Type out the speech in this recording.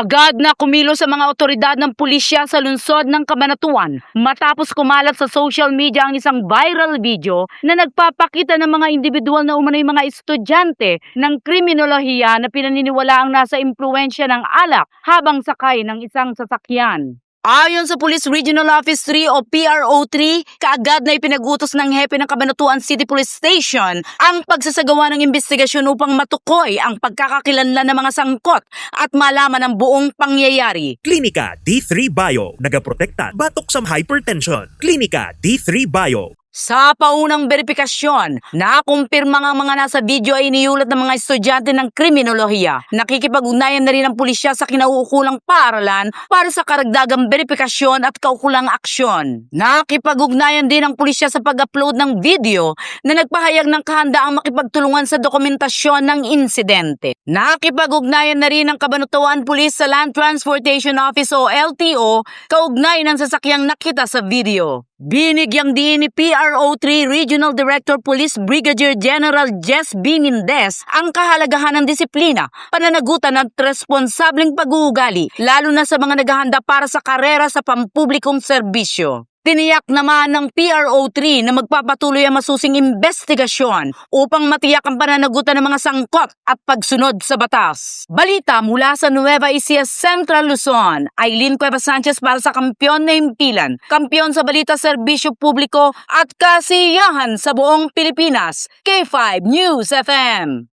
Agad na kumilos sa mga otoridad ng pulisya sa lungsod ng Cabanatuan matapos kumalat sa social media ang isang viral video na nagpapakita ng mga individual na umano'y mga estudyante ng kriminolohiya na pinaniniwalaang nasa impluwensya ng alak habang sakay ng isang sasakyan. Ayon sa Police Regional Office 3 o PRO3, kaagad na ipinag-utos ng hepe ng Cabanatuan City Police Station ang pagsasagawa ng investigasyon upang matukoy ang pagkakakilanlan ng mga sangkot at malaman ang buong pangyayari. Klinika D3 Bio, nagaprotekta batok sa hypertension. Klinika D3 Bio. Sa paunang beripikasyon, nakumpirma nga mga nasa video ay iniulat ng mga estudyante ng kriminolohiya. Nakikipag-ugnayan na rin ang pulisya sa kinauukulang paaralan para sa karagdagang beripikasyon at kaukulang aksyon. Nakipag-ugnayan din ang pulisya sa pag-upload ng video na nagpahayag ng kahandaang makipagtulungan sa dokumentasyon ng insidente. Nakipag-ugnayan na rin ang Cabanatuan Police sa Land Transportation Office o LTO kaugnay ng sasakyang nakita sa video. Binigyang diin ni PRO3 Regional Director Police Brigadier General Jess B. Mendez ang kahalagahan ng disiplina, pananagutan at responsableng pag-uugali, lalo na sa mga naghahanda para sa karera sa pampublikong serbisyo. Tiniyak naman ng PRO3 na magpapatuloy ang masusing investigasyon upang matiyak ang pananagutan ng mga sangkot at pagsunod sa batas. Balita mula sa Nueva Ecija, Central Luzon, Aileen Cuevas Sanchez para sa Kampiyon na Himpilan, kampiyon sa balita, serbisyo publiko at kasiyahan sa buong Pilipinas, K5 News FM.